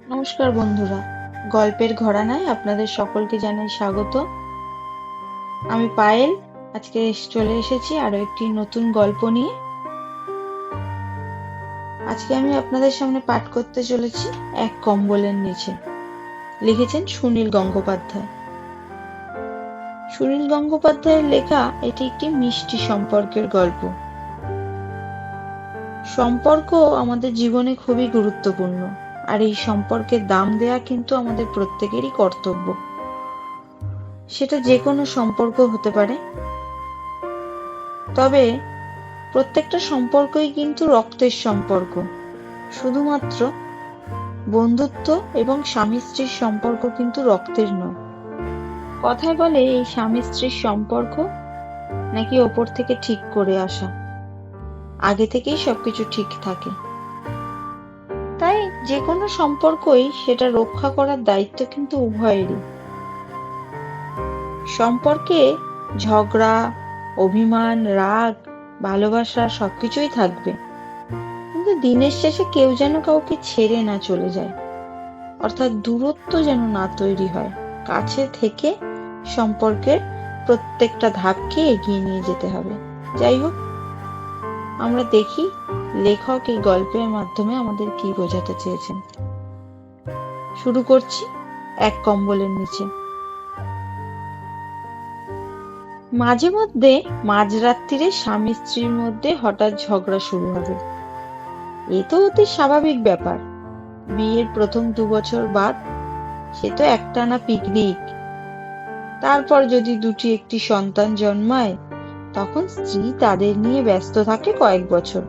নমস্কার বন্ধুরা, গল্পের ঘরানায় আপনাদের সকলকে জানাই স্বাগত। আমি পায়েল। আজকে চলে এসেছি আরো একটি নতুন গল্প নিয়ে। আজকে আমি আপনাদের সামনে পাঠ করতে চলেছি এক কম্বলের নিচে। লিখেছেন সুনীল গঙ্গোপাধ্যায়। সুনীল গঙ্গোপাধ্যায়ের লেখা এটি একটি মিষ্টি সম্পর্কের গল্প। সম্পর্ক আমাদের জীবনে খুবই গুরুত্বপূর্ণ, আর এই সম্পর্কের দাম দেয়া কিন্তু আমাদের প্রত্যেকেরই কর্তব্য। সেটা যে কোনো সম্পর্ক হতে পারে, তবে প্রত্যেকটা সম্পর্কই কিন্তু রক্তের সম্পর্ক। শুধুমাত্র বন্ধুত্ব এবং স্বামী স্ত্রীর সম্পর্ক কিন্তু রক্তের নয়। কথায় বলে এই স্বামী স্ত্রীর সম্পর্ক নাকি ওপর থেকে ঠিক করে আসা, আগে থেকেই সবকিছু ঠিক থাকে। তাই যে কোনো সম্পর্কই সেটা রক্ষা করার দায়িত্ব কিন্তু উভয়েরই। সম্পর্কে ঝগড়া, অভিমান, রাগ, ভালোবাসা সবকিছুই থাকবে, কিন্তু দিনের শেষে কেউ যেন কাউকে ছেড়ে না চলে যায়, অর্থাৎ দূরত্ব যেন না তৈরি হয়। কাছে থেকে সম্পর্কের প্রত্যেকটা ধাপকে এগিয়ে নিয়ে যেতে হবে। যাই হোক, আমরা দেখি লেখক এই গল্পের মাধ্যমে আমাদের কি বোঝাতে চেয়েছেন। শুরু করছি এক কম্বলের নিচে। মাঝে মধ্যে মাঝরাত্রিরে স্বামী স্ত্রীর মধ্যে হঠাৎ ঝগড়া শুরু হবে। এ তো অতি স্বাভাবিক ব্যাপার। বিয়ের প্রথম 2 বছর বাদ সে তো একটানা পিকনিক। তারপর যদি দুটি একটি সন্তান জন্মায়, তখন স্ত্রী তাদের নিয়ে ব্যস্ত থাকে কয়েক বছর।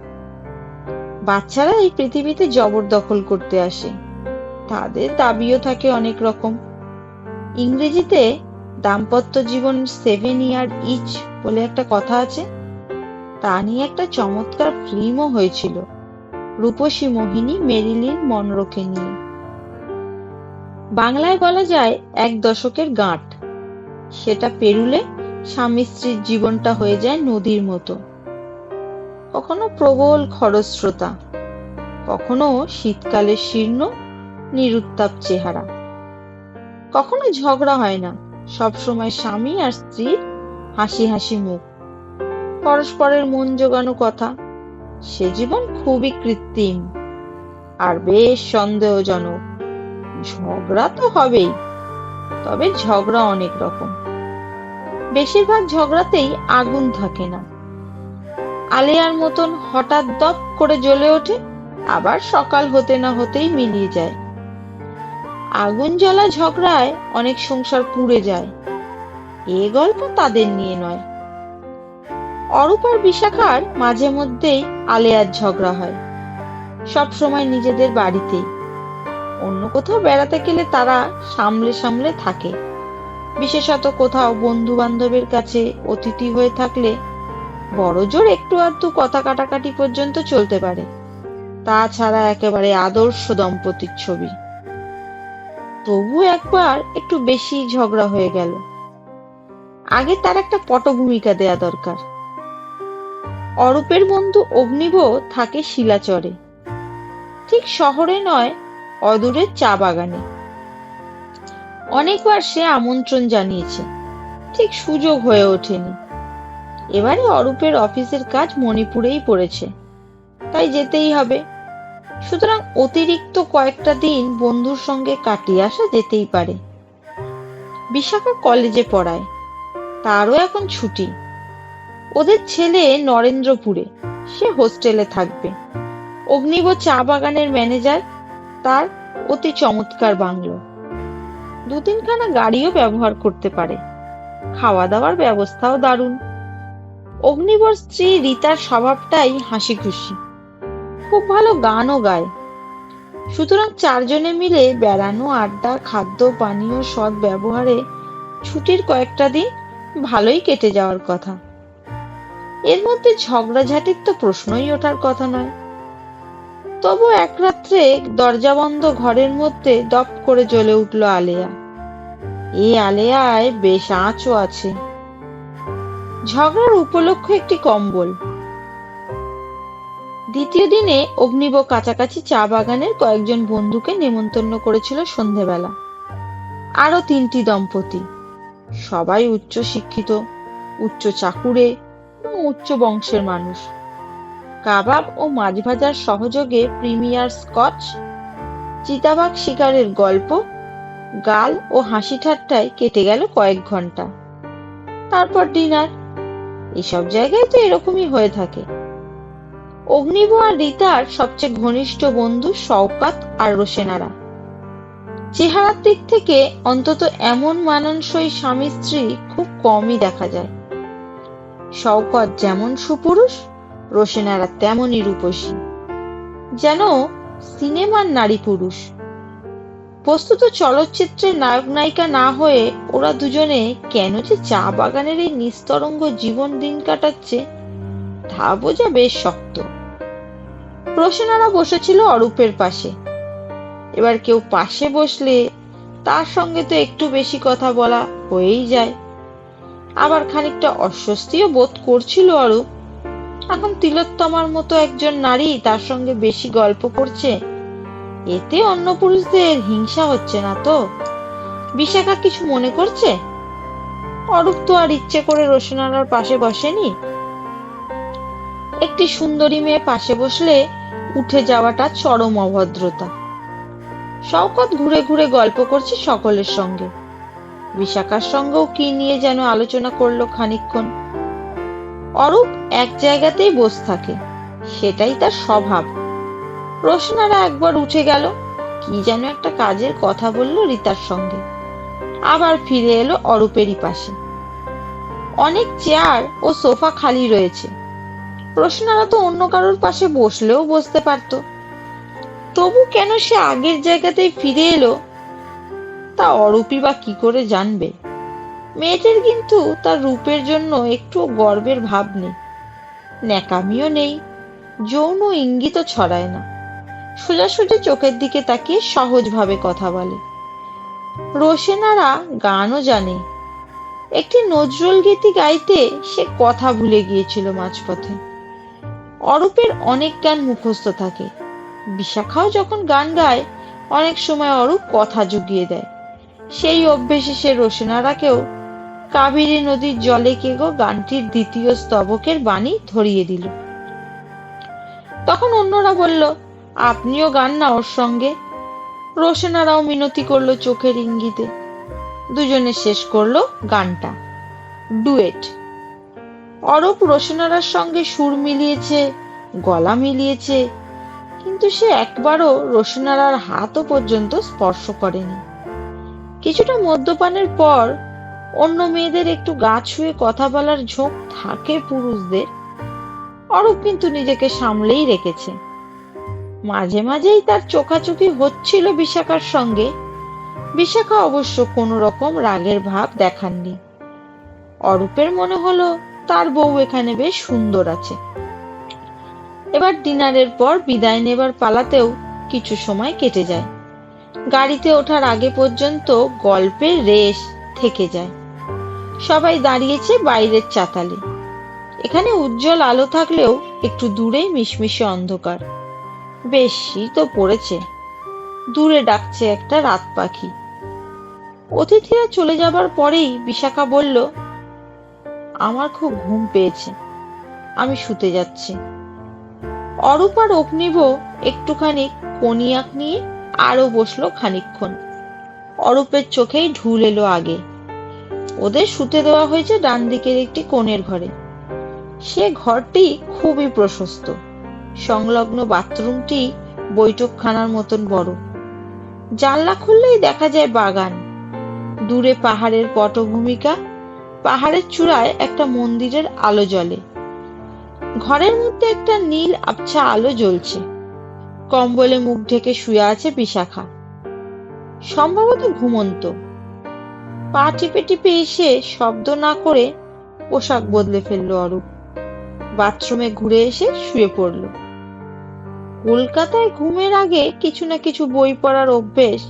বাচ্চারা এই পৃথিবীতে জবরদখল করতে আসে, তাদের দাবিও থাকে অনেক রকম। ইংরেজিতে দাম্পত্য জীবন 7 year ইচ বলে একটা কথা আছে। তা নিয়ে একটা চমৎকার ফিল্মও হয়েছিল, রূপসী মোহিনী মেরিলিন মনরোকে নিয়ে। বাংলায় বলা যায় 1 দশকের গাঁট। সেটা পেরুলে স্বামী স্ত্রীর জীবনটা হয়ে যায় নদীর মতো। কখনো প্রবল খরস্রোতা, কখনো শীতকালের শীর্ণ নিরুত্তাপ চেহারা। কখনো ঝগড়া হয় না, সবসময় স্বামী আর স্ত্রীর হাসি হাসি মুখ, পরস্পরের মন জোগানো কথা। সে জীবন খুবই কৃত্রিম আর বেশ সন্দেহজনক। ঝগড়া তো হবেই, তবে ঝগড়া অনেক রকম। বেশিরভাগ ঝগড়াতেই আগুন থাকে না। আলেয়ার মতন হঠাৎ দপ করে জ্বলে ওঠে, আবার সকাল হতে না হতেই মিলিয়ে যায়। আগুন জ্বলা ঝগড়ায় অনেক সংসার পুড়ে যায়। এ গল্প তাদের নিয়ে নয়। অরূপ আর বিশাখার মাঝে মধ্যেই আলেয়ার ঝগড়া হয়, সব সময় নিজেদের বাড়িতেই। অন্য কোথাও বেড়াতে গেলে তারা সামলে সামলে থাকে। বিশেষত কোথাও বন্ধু বান্ধবের কাছে অতিথি হয়ে থাকলে বড়জোর একটু আধটু কথা কাটাকাটি পর্যন্ত চলতে পারে। তাছাড়া একেবারে আদর্শ দম্পতির ছবি। তবু একবার একটু বেশি ঝগড়া হয়ে গেল। আগে তার একটা পটভূমিকা দেয়া দরকার। অরূপের বন্ধু অগ্নিব থাকে শিলাচরে, ঠিক শহরে নয়, অদূরের চা বাগানে। অনেকবার সে আমন্ত্রণ জানিয়েছে, ঠিক সুযোগ হয়ে ওঠেনি। এবারে অরূপের অফিসের কাজ মণিপুরেই পড়েছে, তাই যেতেই হবে। সুতরাং অতিরিক্ত কয়েকটা দিন বন্ধুর সঙ্গে কাটিয়ে আসা যেতেই পারে। বিশাখা কলেজে পড়ায়, তারও এখন ছুটি। ওদের ছেলে নরেন্দ্রপুরে, সে হোস্টেলে থাকবে। অগ্নিব চা বাগানের ম্যানেজার, তার অতি চমৎকার বাংলো। 2-3খানা গাড়িও ব্যবহার করতে পারে। খাওয়া দাওয়ার ব্যবস্থাও দারুণ। অগ্নিবর স্ত্রী রীতার স্বভাবটাই হাসি খুশি, খুব ভালো গানও গায়। সুতরাং 4 জনে মিলে বেড়ানো, আড্ডা, খাদ্য পানীয় সৎ ব্যবহারে ছুটির কয়েকটা দিন ভালোই কেটে যাওয়ার কথা। এর মধ্যে ঝগড়াঝাটির তো প্রশ্নই ওঠার কথা নয়। তবু এক রাত্রে দরজা বন্ধ ঘরের মধ্যে দপ করে জ্বলে উঠল আলেয়া। এই আলেয়ায় বেশ আঁচও আছে। ঝগড়ার উপলক্ষ একটি কম্বল। দ্বিতীয় দিনে অগ্নিব কাছাকাছি চা বাগানের কয়েকজন বন্ধুকে নেমন্তন্ন করেছিল সন্ধেবেলা। আরো 3টি দম্পতি, সবাই উচ্চ শিক্ষিত, উচ্চ চাকুরে এবং উচ্চ বংশের মানুষ। কাবাব ও মাছ ভাজার সহযোগে প্রিমিয়ার স্কচ, চিতাবাঘ শিকারের গল্প, গাল ও হাসি ঠাট্টায় কেটে গেল কয়েক ঘন্টা। তারপর ডিনার। এসব জায়গায় তো এরকমই হয়ে থাকে। অগ্নিব আর রিতার সবচেয়ে ঘনিষ্ঠ বন্ধু শওকত আর রোশেনারা। চেহারার দিক থেকে অন্তত এমন মানানসই স্বামী স্ত্রী খুব কমই দেখা যায়। শওকত যেমন সুপুরুষ, রোশেনারা তেমনই রূপসী, যেন সিনেমার নারী পুরুষ। বস্তুত চলচ্চিত্রের নায়ক নায়িকা না হয়ে ওরা দুজনে কেন যে চা বাগানের এই নিস্তরঙ্গ জীবন দিন কাটাচ্ছে তা বোঝা বেশ শক্ত। রোশেনারা বসেছিল অরূপের পাশে। এবার কেউ পাশে বসলে তার সঙ্গে তো একটু বেশি কথা বলা হয়েই যায়। আবার খানিকটা অস্বস্তিও বোধ করছিল অরূপ। এখন তিলোত্তমার মতো একজন নারী তার সঙ্গে বেশি গল্প করছে, এতে অন্য পুরুষদের হিংসা হচ্ছে না তো? বিশাখা কিছু মনে করছে? অরূপ তো আর ইচ্ছে করে রোশনারার পাশে বসেনি। একটি সুন্দরী মেয়ে পাশে বসলে উঠে যাওয়াটা চরম অভদ্রতা। শওকত ঘুরে ঘুরে গল্প করছে সকলের সঙ্গে। বিশাখার সঙ্গেও কি নিয়ে যেন আলোচনা করলো খানিকক্ষণ। অরূপ এক জায়গাতেই বসে থাকে, সেটাই তার স্বভাব। রোশনারা একবার উঠে গেল, কি যেন একটা কাজের কথা বলল রিতার সঙ্গে, আবার ফিরে এলো অরূপেরই পাশে। অনেক চেয়ার ও সোফা খালি রয়েছে। রোশনারা তো অন্য কারোর পাশে বসলেও বসতে পারত, তবু কেন সে আগের জায়গাতেই ফিরে এলো তা অরূপই বা কি করে জানবে। মেয়েটির কিন্তু তার রূপের জন্য একটু গর্বের ভাব নেই, ন্যাকামিও নেই, যৌন ইঙ্গিতও ছড়ায় না। সোজাসুজি চোখের দিকে তাকিয়ে সহজভাবে কথা বলে। রোশেনারা গানও জানে। একটি নজরুল গীতি গাইতে সে কথা ভুলে গিয়েছিল মাঝপথে। অরূপের অনেক গান মুখস্থ থাকে। বিশাখাও যখন গান গায় অনেক সময় অরূপ কথা জুগিয়ে দেয়। সেই অভ্যেসে সে রোশেনারাকেও কাবেরী নদীর জলে কে গো গানটির দ্বিতীয় স্তবকের বাণী ধরিয়ে দিল। তখন অন্যরা বলল, আপনিও গান না ওর সঙ্গে। রোশেনারাও মিনতি করলো চোখের ইঙ্গিতে। দুজনে শেষ করলো গানটা, ডুয়েট। অরূপ রোশেনারার সঙ্গে সুর মিলিয়েছে, গলা মিলিয়েছে, কিন্তু সে একবারও রোশেনারার হাতও পর্যন্ত স্পর্শ করেনি। কিছুটা মদ্যপানের পর অন্য মেয়েদের একটু গা ছুঁয়ে কথা বলার ঝোঁক থাকে পুরুষদের। অরূপ কিন্তু নিজেকে সামলেই রেখেছে। মাঝে মাঝেই তার চোখাচোখি হচ্ছিল বিশাখার সঙ্গে। বিশাখা অবশ্য কোনো রকম রাগের ভাব দেখাননি। অরূপের মনে হলো তার বউ এখানে বেশ সুন্দর আছে। এবার ডিনারের পর বিদায় নেবার পালাতেও কিছু সময় কেটে যায়। গাড়িতে ওঠার আগে পর্যন্ত গল্পের রেশ থেকে যায়। সবাই দাঁড়িয়েছে বাইরের চাতালে। এখানে উজ্জ্বল আলো থাকলেও একটু দূরেই মিশমিশে অন্ধকার। বেশ শীতও পড়েছে। দূরে ডাকছে একটা রাত পাখি। অতিথিরা চলে যাবার পরেই বিশাখা বলল, আমার খুব ঘুম পেয়েছে, আমি শুতে যাচ্ছি। অরূপ আর অগ্নিব একটুখানি কনিয়াক নিয়ে আরো বসলো খানিকক্ষণ। অরূপের চোখেই ঢুল এলো আগে। ওদের শুতে দেওয়া হয়েছে ডান দিকের একটি কোণের ঘরে। সে ঘরটি খুবই প্রশস্ত। সংলগ্ন বাথরুমটি বৈঠকখানার মতন বড়। জানলা খুললেই দেখা যায় বাগান। দূরে পাহাড়ের পটভূমিকা, পাহাড়ের চূড়ায় একটা মন্দিরের আলো জ্বলে। ঘরের মধ্যে একটা নীল আবছা আলো জ্বলছে। কম্বলে মুখ ঢেকে শুয়ে আছে বিশাখা, সম্ভবত ঘুমন্ত। পা টিপে টিপে এসে শব্দ না করে পোশাক বদলে ফেললো অরূপ। বাথরুমে ঘুরে এসে শুয়ে পড়ল। কলকাতায় ঘুমের আগে কিছু না কিছু বই পড়ার অভ্যেস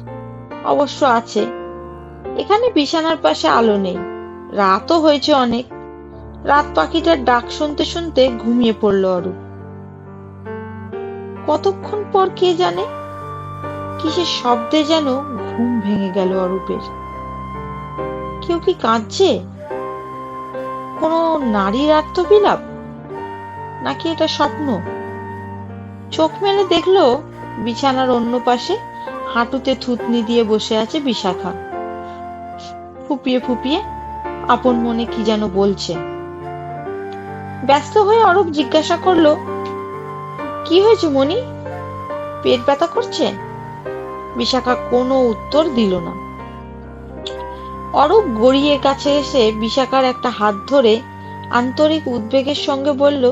অবশ্য আছে। এখানে বিছানার পাশে আলো নেই, রাতও হয়েছে অনেক। রাত পাখিটার ডাক শুনতে শুনতে ঘুমিয়ে পড়ল অরূপ। কতক্ষণ পর কে জানে কিসের শব্দে যেন ঘুম ভেঙে গেল অরূপের। কেউ কি কাঁদছে? কোনো নারীর আত্মবিলাপ, নাকি এটা স্বপ্ন? চোখ মেলে দেখলো বিছানার অন্য পাশে হাঁটুতে থুতনি দিয়ে বসে আছে বিশাখা। ফুপিয়ে ফুপিয়ে আপন মনে কি যেন বলছে। ব্যস্ত হয়ে অরূপ জিজ্ঞাসা করলো, কি হয়েছে মনি? পেট ব্যথা করছে? বিশাখা কোনো উত্তর দিল না। অরূপ গড়িয়ে কাছে এসে বিশাখার একটা হাত ধরে আন্তরিক উদ্বেগের সঙ্গে বলল,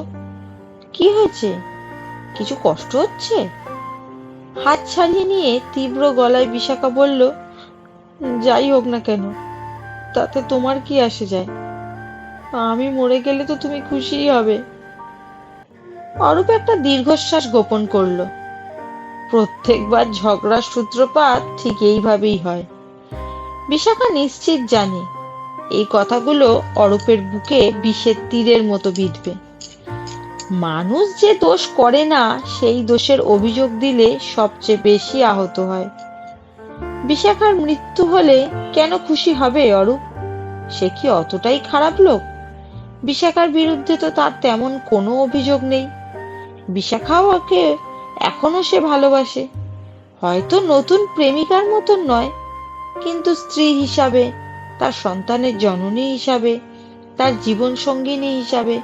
কি হয়েছে? কিছু কষ্ট হচ্ছে? হাত ছাড়িয়ে নিয়ে তীব্র গলায় বিশাখা বলল, যাই হোক না কেন, তাতে তোমার কি আসে যায়? আমি মরে গেলে তো তুমি খুশিই হবে। অরূপ একটা দীর্ঘশ্বাস গোপন করলো। প্রত্যেকবার ঝগড়ার সূত্রপাত ঠিক এইভাবেই হয়। বিশাখা নিশ্চিত জানে এই কথাগুলো অরূপের বুকে বিষের তীরের মতো বিঁধবে। মানুষ যে দোষ করে না, সেই দোষের অভিযোগ দিলে সবচেয়ে বেশি আহত হয়। বিশাখার মৃত্যু হলে কেন খুশি হবে অরূপ? সে কি অতটাই খারাপ লোক? বিশাখার বিরুদ্ধে তো তার তেমন কোনো অভিযোগ নেই। বিশাখাও ওকে এখনো সে ভালোবাসে, হয়তো নতুন প্রেমিকার মতন নয়, কিন্তু স্ত্রী হিসাবে, তার সন্তানের জননী হিসাবে, তার জীবন সঙ্গিনী হিসাবে।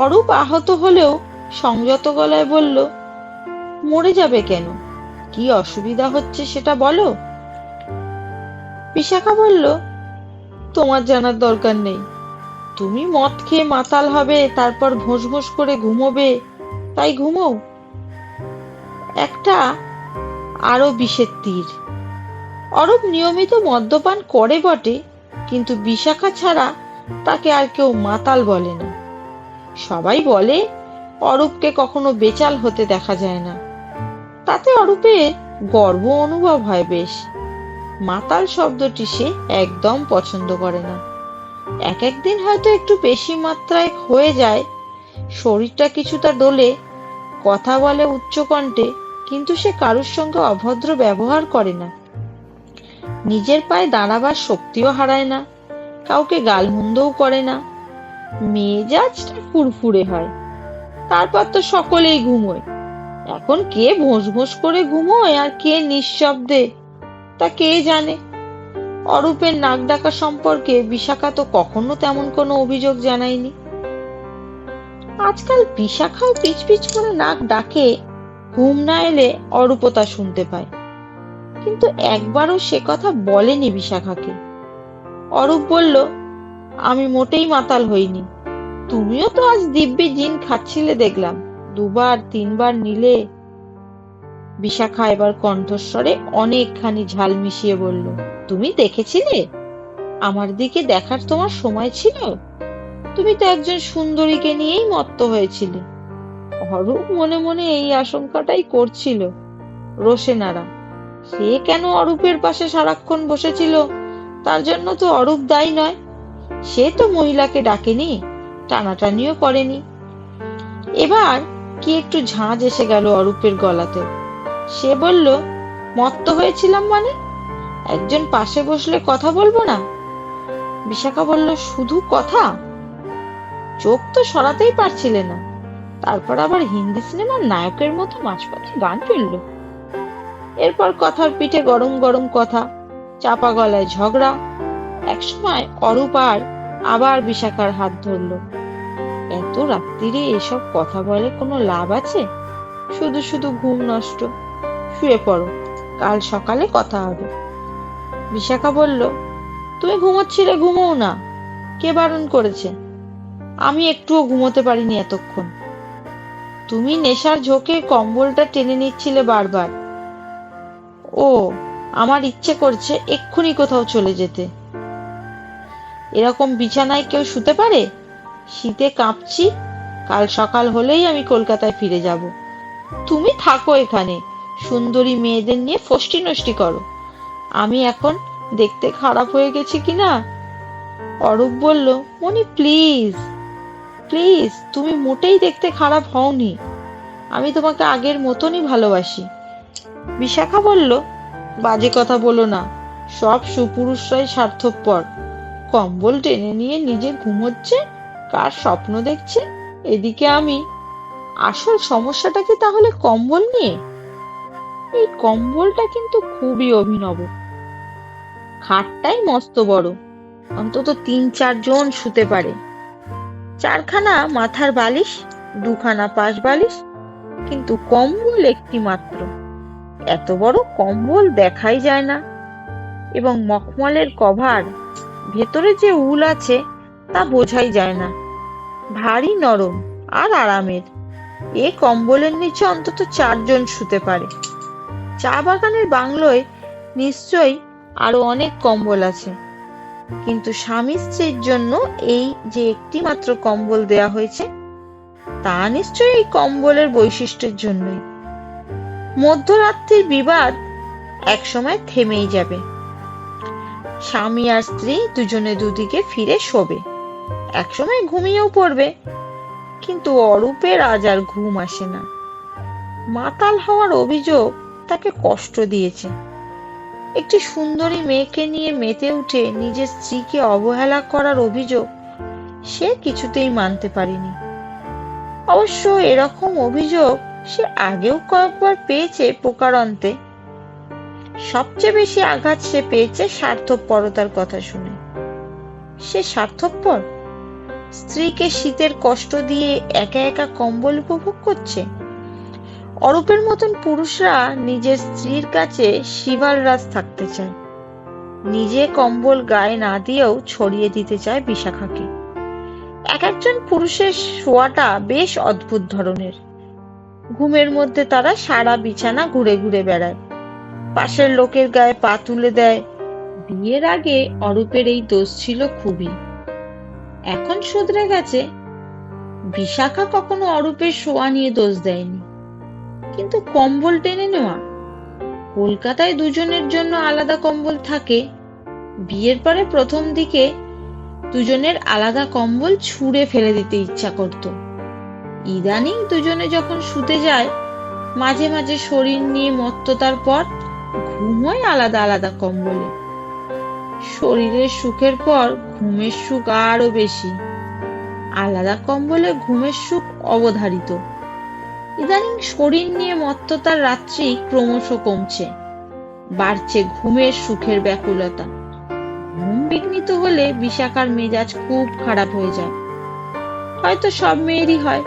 অরূপ আহত হলেও সংযত গলায় বলল, মরে যাবে কেন? কি অসুবিধা হচ্ছে সেটা বলো। বিশাখা বলল, তোমার জানার দরকার নেই। তুমি মদ খেয়ে মাতাল হবে, তারপর ভোঁস ভোঁস করে ঘুমোবে, তাই ঘুমোও। একটা আরো বিষের তীর। অরূপ নিয়মিত মদ্যপান করে বটে, কিন্তু বিশাখা ছাড়া তাকে আর কেউ মাতাল বলে না। সবাই বলে অরূপকে কখনো বেচাল হতে দেখা যায় না। তাতে অরূপের গর্ব অনুভব হয় বেশ। মাতাল শব্দটি সে একদম পছন্দ করে না। এক একদিন হয়তো একটু বেশি মাত্রায় হয়ে যায়, শরীরটা কিছুটা দোলে, কথা বলে উচ্চকণ্ঠে, কিন্তু সে কারুর সঙ্গে অভদ্র ব্যবহার করে না। নিজের পায়ে দাঁড়াবার শক্তিও হারায় না, কাউকে গালমন্দও করে না। মেজাজটা ফুরফুরে হয়। তারপর তো সকলেই ঘুমোয়। এখন কে ভোঁস ভোঁস করে ঘুমোয় আর কে নিঃশব্দে, তা কে জানে। অরূপের নাক ডাকা সম্পর্কে বিশাখা তো কখনো তেমন কোনো অভিযোগ জানায়নি। আজকাল বিশাখাও পিচ পিচ করে নাক ডাকে, ঘুম না এলে অরূপও তা শুনতে পায়, কিন্তু একবারও সে কথা বলেনি বিশাখাকে। অরূপ বলল, আমি মোটেই মাতাল হইনি। তুমিও তো আজ দিব্যি জিন খাচ্ছিলে দেখলাম, দুবার তিনবার নিলে। বিশাখা এবার কণ্ঠস্বরে অনেকখানি ঝাল মিশিয়ে বলল, তুমি দেখেছিলে? আমার দিকে দেখার তোমার সময় ছিল? তুমি তো একজন সুন্দরীকে নিয়েই মত্ত হয়েছিলে। অরূপ মনে মনে এই আশঙ্কাটাই করছিল। রোশেনারা সে কেন অরূপের পাশে সারাক্ষণ বসেছিল, তার জন্য তো অরূপ দায়ী নয়। সে তো মহিলাকে ডাকেনি, টানাটানিও করেনি। এবার কি একটু ঝাঁজ এসে গেল অরূপের গলাতে। সে বলল, মত্ত হয়েছিলাম মানে? একজন পাশে বসলে কথা বলবো না? বিশাখা বলল, শুধু কথা? চোখ তো সরাতেই পারছিলে না। তারপর আবার হিন্দি সিনেমার নায়কের মতো মাঝপথে গান চলল। এরপর কথার পিঠে গরম গরম কথা, চাপা গলায় ঝগড়া। একসময় অরূপ আবার বিশাখার হাত ধরলো। এত রাত্রিরে এসব কথা বলে কোনো লাভ আছে? শুধু শুধু ঘুম নষ্ট। শুয়ে পড়ো, কাল সকালে কথা হবে। বিশাখা বলল, তুমি ঘুমোচ্ছিলে, ঘুমোও না। কে বারণ করেছে? আমি একটুও ঘুমোতে পারিনি এতক্ষণ। তুমি নেশার ঝোঁকে কম্বলটা টেনে নিচ্ছিলে বারবার। ও, আমার ইচ্ছে করছে এক্ষুনি কোথাও চলে যেতে। এরকম বিছানায় কেউ শুতে পারে? শীতে কাঁপছি। কাল সকাল হলেই আমি কলকাতায় ফিরে যাব। তুমি থাকো এখানে, সুন্দরী মেয়েদের নিয়ে ফষ্টি নষ্টি করো। আমি এখন দেখতে খারাপ হয়ে গেছি কিনা? অরূপ বলল, মনি প্লিজ প্লিজ, তুমি মোটেই দেখতে খারাপ হওনি। আমি তোমাকে আগের মতনই ভালোবাসি। বিশাখা বলল, বাজে কথা বলো না, সব সুপুরুষরাই স্বার্থপর। কম্বল টেনে নিয়ে নিজে ঘুমোচ্ছে, কার স্বপ্ন দেখছে, এদিকে আমি। আসল সমস্যাটা কি তাহলে কম্বল নিয়ে? এই কম্বলটা কিন্তু খুবই অভিনব। খাটটাই মস্ত বড়, অন্তত ৩-৪ জন শুতে পারে। ৪খানা মাথার বালিশ, ২খানা পাশ বালিশ, কিন্তু কম্বল একটি মাত্র। এত বড় কম্বল দেখাই যায় না, এবং মখমলের কভার, ভেতরে যে উল আছে তা বোঝাই যায় না। ভারী নরম আর আরামের। এ কম্বলের নিচে অন্তত ৪জন শুতে পারে। চা বাগানের বাংলোয় নিশ্চয়ই আরো অনেক কম্বল আছে, কিন্তু স্বামী স্ত্রীর জন্য এই যে একটি মাত্র কম্বল দেয়া হয়েছে, তা নিশ্চয়ই এই কম্বলের বৈশিষ্ট্যের জন্যই। মধ্যরাত্রির বিবাদ একসময় থেমেই যাবে। স্বামী আর স্ত্রী দুজনে দুদিকে ফিরে শোবে, একসময় ঘুমিয়েও পড়বে। কিন্তু অরূপের আজ আর ঘুম আসে না। মাতাল হওয়ার অভিযোগ তাকে কষ্ট দিয়েছে। একটি সুন্দরী মেয়েকে নিয়ে মেতে উঠে নিজের স্ত্রীকে অবহেলা করার অভিযোগ সে কিছুতেই মানতে পারেনি। অবশ্য এরকম অভিযোগ সে আগেও কয়েকবার পেয়েছে প্রকারান্তে। সবচেয়ে বেশি আঘাত সে পেয়েছে স্বার্থপরতার কথা শুনে। সে স্বার্থপর, স্ত্রীকে শীতের কষ্ট দিয়ে একা একা কম্বল উপভোগ করছে। অরূপের মতন পুরুষরা নিজের স্ত্রীর কাছে শিবালরাজ থাকতে চায়, নিজে কম্বল গায়ে না দিয়েও ছড়িয়ে দিতে চায় বিশাখাকে। এক একজন পুরুষের শোয়াটা বেশ অদ্ভুত ধরনের। ঘুমের মধ্যে তারা সারা বিছানা ঘুরে ঘুরে বেড়ায়, পাশের লোকের গায়ে পা তুলে দেয়। বিয়ের আগে অরূপের এই দোষ ছিল খুবই, এখন শুধরে গেছে। বিশাখা কখনো অরূপের শোয়া নিয়ে দোষ দেয়নি, কিন্তু কম্বল টেনে নেওয়া, কলকাতায় দুজনের জন্য আলাদা কম্বল থাকে, বিয়ের পরে প্রথম দিকে দুজনের আলাদা কম্বল ছুঁড়ে ফেলে দিতে ইচ্ছা করত। ইদানিং দুজনে যখন শুতে যায়, মাঝে মাঝে শরীর নিয়ে মত্ততার পর ঘুমোয় আলাদা আলাদা কম্বলে। শরীরের সুখের পর ঘুমের সুখ আরো বেশি। আলাদা কম্বলে ঘুমের সুখ অবধারিত। ইদানিং শরীর নিয়ে মত্ততার রাত্রি ক্রমশ কমছে, বাড়ছে ঘুমের সুখের ব্যাকুলতা। ঘুম বিঘ্নিত হলে বিশাখার মেজাজ খুব খারাপ হয়ে যায়। হয়তো সব মেয়েরই হয়।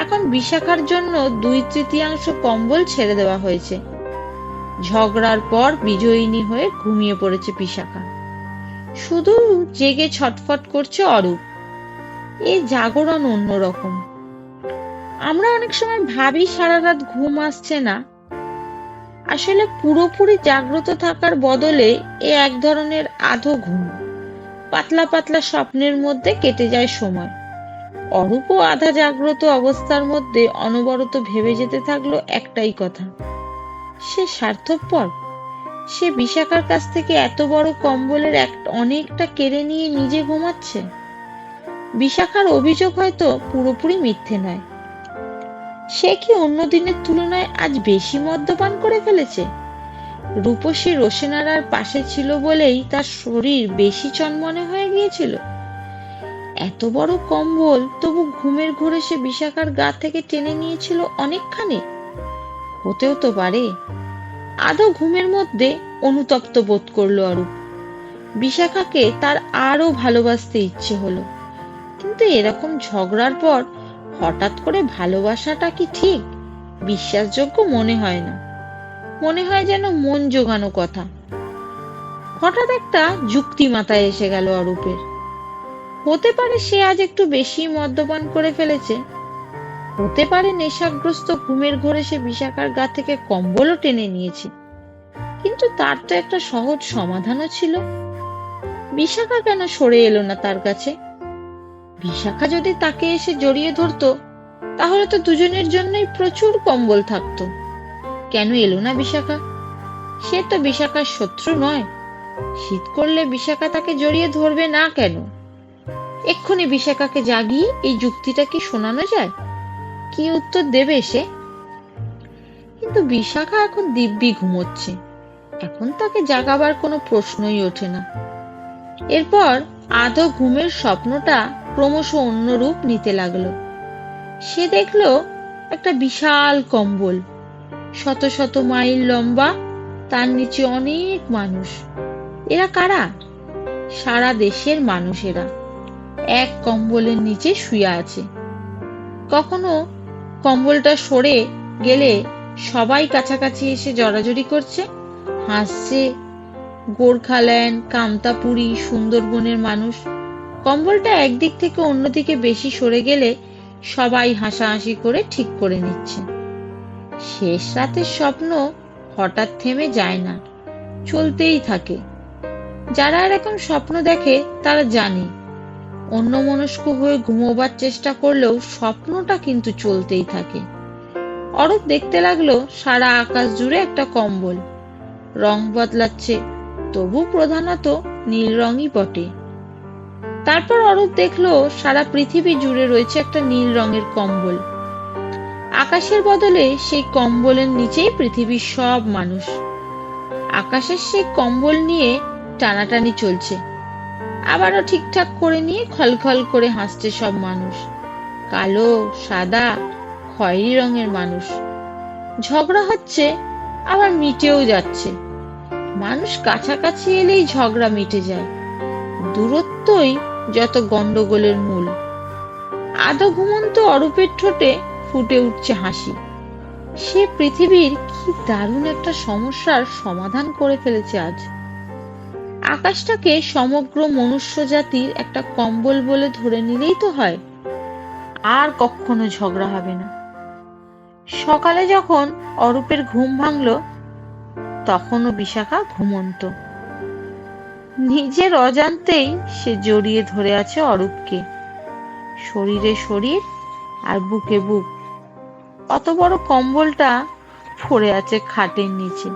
এখন বিশাখার জন্য ২/৩ কম্বল ছেড়ে দেওয়া হয়েছে। ঝগড়ার পর বিজয়িনী হয়ে ঘুমিয়ে পড়েছে বিশাখা। শুধু জেগে ছটফট করছে অরূপ। এই জাগরণ অন্যরকম। আমরা অনেক সময় ভাবি সারা রাত ঘুম আসছে না, আসলে পুরোপুরি জাগ্রত থাকার বদলে এ এক ধরনের আধো ঘুম। পাতলা পাতলা স্বপ্নের মধ্যে কেটে যায় সময়। অরূপও আধা জাগ্রত অবস্থার মধ্যে অনবরত ভেবে যেতে থাকলো একটাই কথা, সে স্বার্থপর। সে বিশাখার কাছ থেকে এত বড় কম্বলের অনেকটা কেড়ে নিয়ে নিজে ঘুমাচ্ছে। বিশাখার অভিযোগ হয়তো পুরোপুরি মিথ্যে নয়। সে কি অন্য দিনের তুলনায় আজ বেশি মদ্যপান করে ফেলেছে? রূপসী রোশনারার পাশে ছিল বলেই তার শরীর বেশি চনমনে হয়ে গিয়েছিল। এত বড় কম্বল তবু ঘুমের ঘোরে সে বিশাখার গা থেকে টেনে নিয়েছিল অনেকখানি। হতেও তো পারে। আদৌ ঘুমের মধ্যে অনুতপ্ত বোধ করলো অরূপ। বিশাখাকে তার আরো ভালোবাসতে ইচ্ছে হলো, কিন্তু এরকম ঝগড়ার পর হঠাৎ করে ভালোবাসাটা কি ঠিক বিশ্বাসযোগ্য মনে হয় না। মনে হয় যেন মন জোগানো কথা। হঠাৎ একটা যুক্তি মাথায় এসে গেল অরূপের। হতে পারে সে আজ একটু বেশি মদ্যপান করে ফেলেছে, হতে পারে নেশাগ্রস্ত ঘুমের ঘোরে সে বিশাখার গা থেকে কম্বলও টেনে নিয়েছে। কিন্তু তার তো একটা সহজ সমাধানও ছিল। বিশাখা কেন সরে এলো না তার কাছে? বিশাখা যদি তাকে এসে জড়িয়ে ধরতো, তাহলে তো দুজনের জন্যই প্রচুর কম্বল থাকতো। কেন এলো না বিশাখা? সে তো বিশাখার শত্রু নয়। শীত করলে বিশাখা তাকে জড়িয়ে ধরবে না কেন? এক্ষুনি বিশাখাকে জাগিয়ে এই যুক্তিটা কি শোনানো যায়? কি উত্তর দেবে সে? কিন্তু বিশাখা এখন দিব্যি ঘুমোচ্ছে। এখন তাকে জাগাবার কোনো প্রশ্নই ওঠে না। এরপর আদো ঘুমের স্বপ্নটা ক্রমশ অন্য রূপ নিতে লাগলো। সে দেখলো একটা বিশাল কম্বল, শত শত মাইল লম্বা, তার নিচে অনেক মানুষ। এরা কারা? সারা দেশের মানুষেরা এক কম্বলের নিচে শুয়ে আছে। কখনো কম্বলটা সরে গেলে সবাই কাছাকাছি এসে জড়াজড়ি করছে, হাসছে। গোর্খাল্যান্ড, কামতাপুরী, সুন্দরবনের মানুষ। কম্বলটা একদিক থেকে অন্যদিকে বেশি সরে গেলে সবাই হাসাহাসি করে ঠিক করে নিচ্ছে। শেষ রাতের স্বপ্ন হঠাৎ থেমে যায় না, চলতেই থাকে। যারা এরকম স্বপ্ন দেখে তারা জানে অন্যমনস্ক হয়ে ঘুমোবার চেষ্টা করলেও স্বপ্নটা কিন্তু চলতেই থাকে। অরূপ দেখতে লাগলো সারা আকাশ জুড়ে একটা কম্বল, রং বদলাচ্ছে, তবু প্রধানত নীল রঙই বটে। তারপর অরূপ দেখলো সারা পৃথিবী জুড়ে রয়েছে একটা নীল রঙের কম্বল। আকাশের বদলে সেই কম্বলের নিচেই পৃথিবীর সব মানুষ। আকাশের সেই কম্বল নিয়ে টানাটানি চলছে, আবারও ঠিকঠাক করে নিয়ে খলখল করে হাসছে সব মানুষ। কালো, সাদা, খয়েরি রঙের মানুষ। ঝগড়া হচ্ছে, আবার মিটেও যাচ্ছে। মানুষ কাছাকাছি এলেই ঝগড়া মিটে যায়। দূরত্বই যত গন্ডগোলের মূল। আদো ঘুমন্ত অরূপের ঠোঁটে ফুটে উঠছে হাসি। সে পৃথিবীর কি দারুণ একটা সমস্যার সমাধান করে ফেলেছে আজ। আকাশটাকে সমগ্র মনুষ্য জাতির একটা কম্বল বলে ধরে নিলেই তো হয়, আর কখনো ঝগড়া হবে না। সকালে যখন অরূপের ঘুম ভাঙলো, তখনও বিশাখা ঘুমন্ত। নিজের অজান্তেই সে জড়িয়ে ধরে আছে অরূপকে, শরীরে শরীর আর বুকে বুক। অত বড় কম্বলটা পড়ে আছে খাটের নিচে।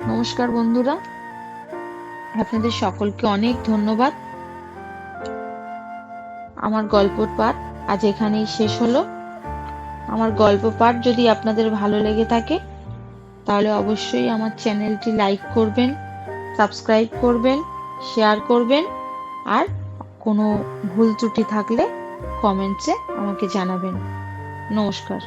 নমস্কার বন্ধুরা, আপনাদের সকলকে অনেক ধন্যবাদ। আমার গল্প পাঠ আজ এখানেই শেষ হলো। আমার গল্প পাঠ যদি আপনাদের ভালো লেগে থাকে তাহলে অবশ্যই আমার চ্যানেলটি লাইক করবেন, সাবস্ক্রাইব করবেন, শেয়ার করবেন, আর কোনো ভুল ত্রুটি থাকলে কমেন্টসে আমাকে জানাবেন। নমস্কার।